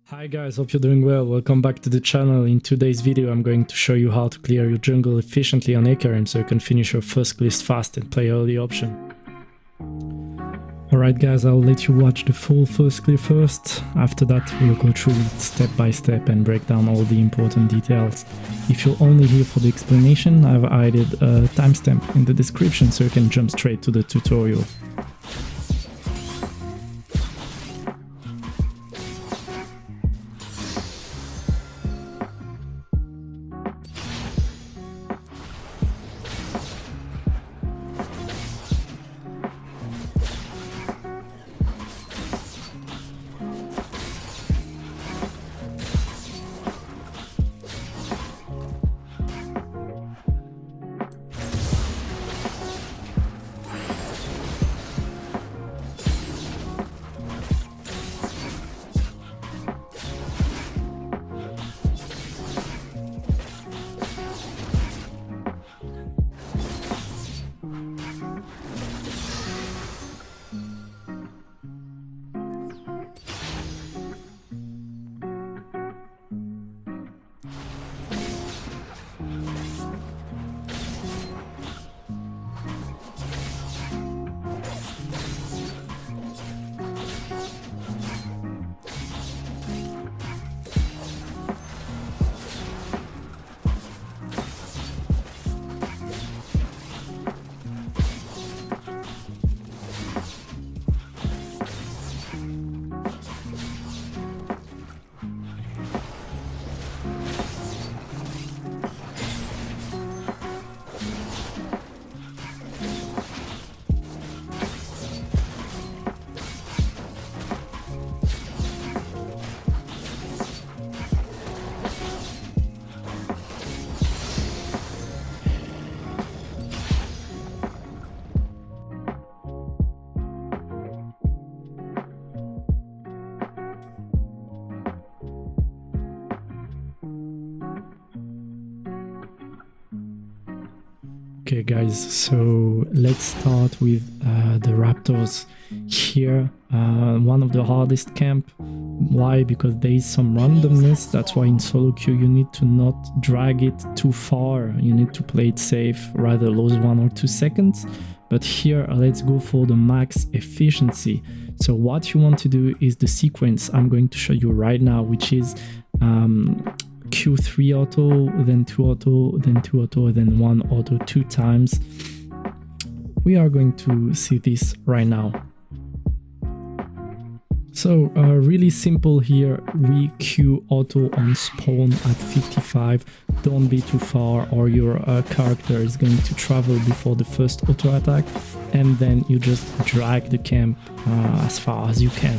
Hi guys, hope you're doing well. Welcome back to the channel. In today's video I'm going to show you how to clear your jungle efficiently on Hecarim so you can finish your first list fast and play early option. Alright guys, I'll let you watch the full first clear first. After that we'll go through it step by step and break down all the important details. If you're only here for the explanation, I've added a timestamp in the description so you can jump straight to the tutorial. Okay guys, so let's start with the Raptors here. One of the hardest camp. Why? Because there is some randomness. That's why in solo queue you need to not drag it too far. You need to play it safe, rather lose 1 or 2 seconds. But here let's go for the max efficiency. So what you want to do is the sequence I'm going to show you right now, which is Q3 auto, then 2 auto, then 2 auto, then 1 auto 2 times. We are going to see this right now. So really simple here. We Q auto on spawn at 55. Don't be too far or your character is going to travel before the first auto attack, and then you just drag the camp as far as you can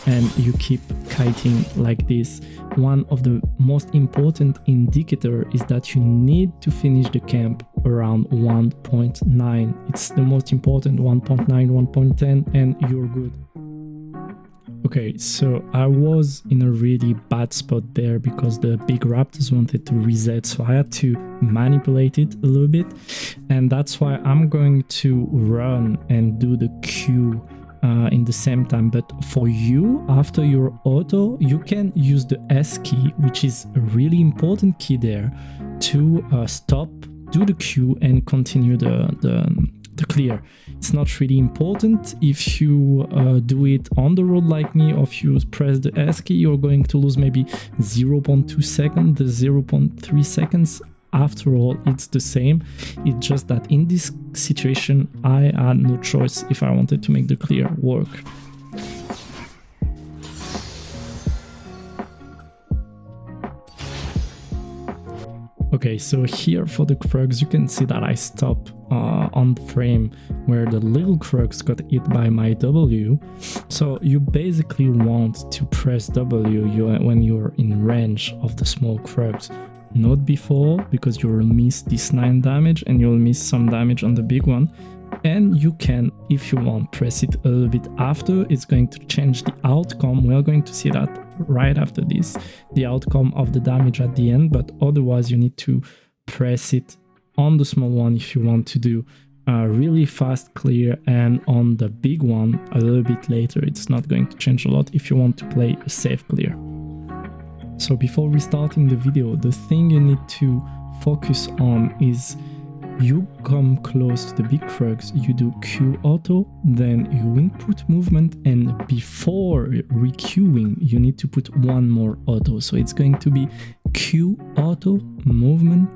and you keep kiting like this. One of the most important indicator is that you need to finish the camp around 1.9. It's the most important, 1.9, 1.10, and you're good. Okay, so I was in a really bad spot there because the big Raptors wanted to reset, so I had to manipulate it a little bit, and that's why I'm going to run and do the Q in the same time. But for you, after your auto, you can use the S key, which is a really important key there, to stop, do the Q, and continue the clear. It's not really important if you do it on the road like me, or if you press the S key, you're going to lose maybe 0.2 seconds, the 0.3 seconds. After all, it's the same. It's just that in this situation, I had no choice if I wanted to make the clear work. Okay, so here for the Krugs, you can see that I stop on the frame where the little Krugs got hit by my W. So you basically want to press W when you're in range of the small Krugs. Not before, because you'll miss this 9 damage and you'll miss some damage on the big one. And you can, if you want, press it a little bit after. It's going to change the outcome. We are going to see that right after this, the outcome of the damage at the end, but otherwise you need to press it on the small one if you want to do really fast clear, and on the big one a little bit later. It's not going to change a lot if you want to play a safe clear. So before restarting the video, the thing you need to focus on is you come close to the big krugs, you do Q auto, then you input movement, and before requeuing you need to put one more auto. So it's going to be Q auto, movement,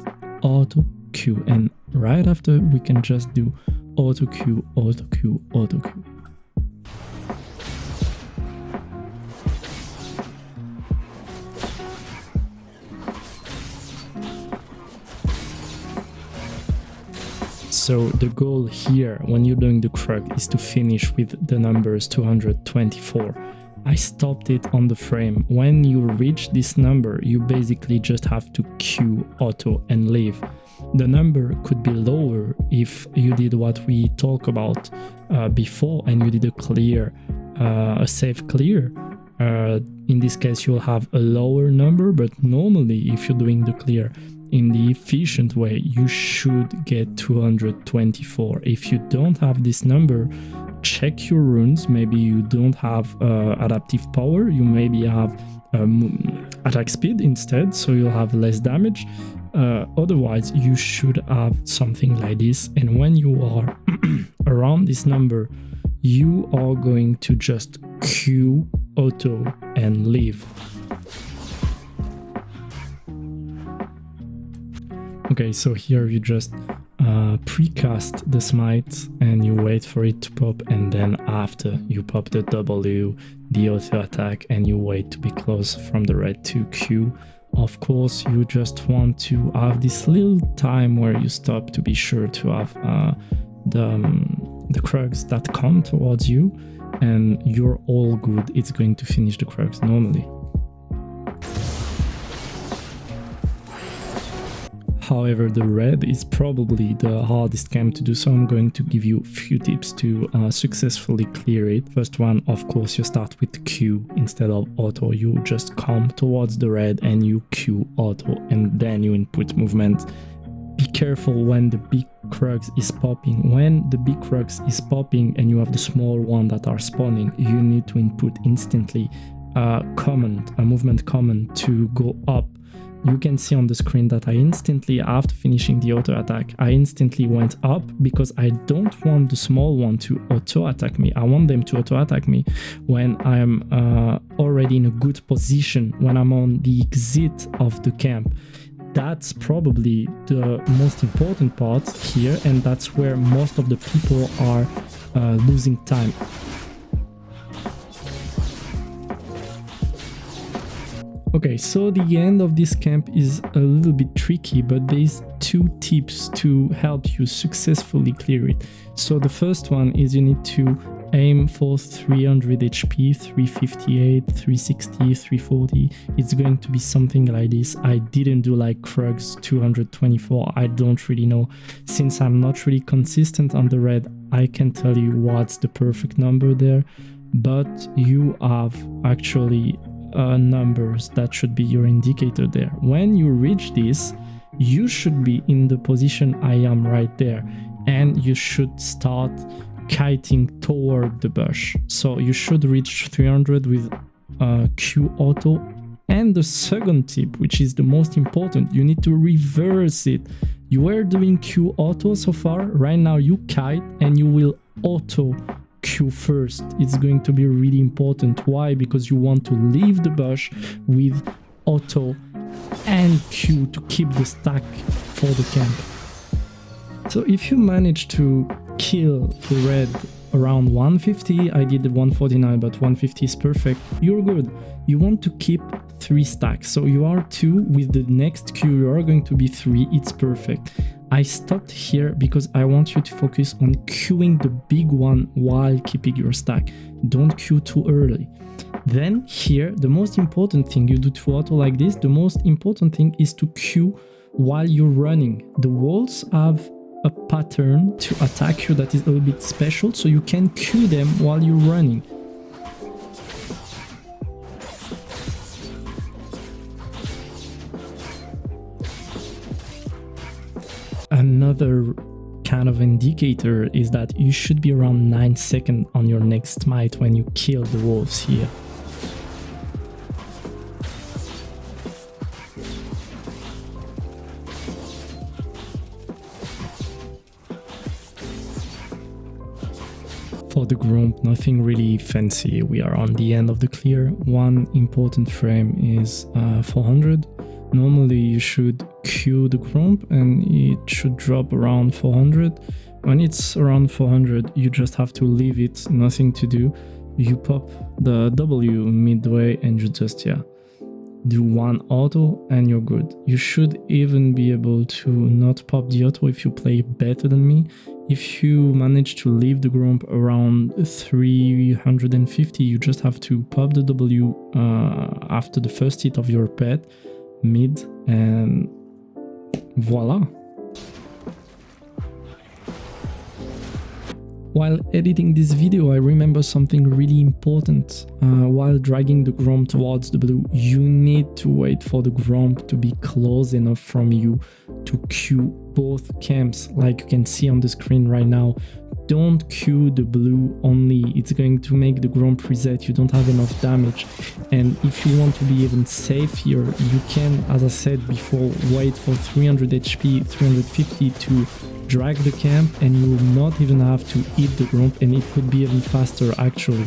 auto, Q, and right after we can just do auto Q, auto Q, auto Q. So the goal here when you're doing the krug is to finish with the numbers 224. I stopped it on the frame. When you reach this number, you basically just have to Q auto and leave. The number could be lower if you did what we talked about before and you did a clear, a safe clear. In this case, you'll have a lower number, but normally if you're doing the clear in the efficient way, you should get 224. If you don't have this number, check your runes. Maybe you don't have adaptive power, you maybe have attack speed instead, so you'll have less damage. Otherwise you should have something like this, and when you are around this number, you are going to just Q auto and leave. Okay, so here you just precast the smite and you wait for it to pop, and then after you pop the W, the auto attack, and you wait to be close from the red to Q. Of course, you just want to have this little time where you stop to be sure to have the krugs that come towards you, and you're all good. It's going to finish the krugs normally. However, the red is probably the hardest camp to do, so I'm going to give you a few tips to successfully clear it. First one, of course, you start with Q instead of auto. You just come towards the red and you Q auto, and then you input movement. Be careful when the big krugs is popping. When the big krugs is popping and you have the small one that are spawning, you need to input instantly a movement command to go up. You can see on the screen that I instantly, after finishing the auto attack, I instantly went up because I don't want the small one to auto attack me. I want them to auto attack me when I'm already in a good position, when I'm on the exit of the camp. That's probably the most important part here, and that's where most of the people are losing time. Okay, so the end of this camp is a little bit tricky, but there's two tips to help you successfully clear it. So the first one is you need to aim for 300 HP, 358, 360, 340. It's going to be something like this. I didn't do like krugs 224. I don't really know. Since I'm not really consistent on the red, I can tell you what's the perfect number there, but you have actually numbers that should be your indicator there. When you reach this, you should be in the position I am right there, and you should start kiting toward the bush. So you should reach 300 with Q auto. And the second tip, which is the most important, you need to reverse it. You were doing Q auto so far, right now you kite and you will auto Q first. It's going to be really important. Why? Because you want to leave the bush with auto and Q to keep the stack for the camp. So if you manage to kill the red around 150, I did 149, but 150 is perfect, you're good. You want to keep 3 stacks, so you are 2, with the next Q you are going to be 3, it's perfect. I stopped here because I want you to focus on queuing the big one while keeping your stack. Don't queue too early. Then here, the most important thing, you do 2 auto like this, the most important thing is to queue while you're running. The walls have a pattern to attack you that is a little bit special, so you can queue them while you're running. Another kind of indicator is that you should be around 9 seconds on your next smite when you kill the wolves here. For the Gromp, nothing really fancy. We are on the end of the clear. One important frame is 400. Normally you should queue the Gromp and it should drop around 400. When it's around 400, you just have to leave it, nothing to do. You pop the W midway and you just, do one auto and you're good. You should even be able to not pop the auto if you play better than me. If you manage to leave the Gromp around 350, you just have to pop the W after the first hit of your pet, mid, and voila. While editing this video, I remember something really important. While dragging the Gromp towards the blue, you need to wait for the Gromp to be close enough from you to queue both camps, like you can see on the screen right now. Don't queue the blue only, it's going to make the Gromp reset, you don't have enough damage. And if you want to be even safe here, you can, as I said before, wait for 300 HP, 350 to drag the camp, and you will not even have to eat the Gromp, and it could be even faster actually.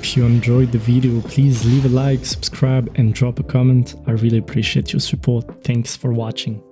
If you enjoyed the video, please leave a like, subscribe and drop a comment. I really appreciate your support. Thanks for watching.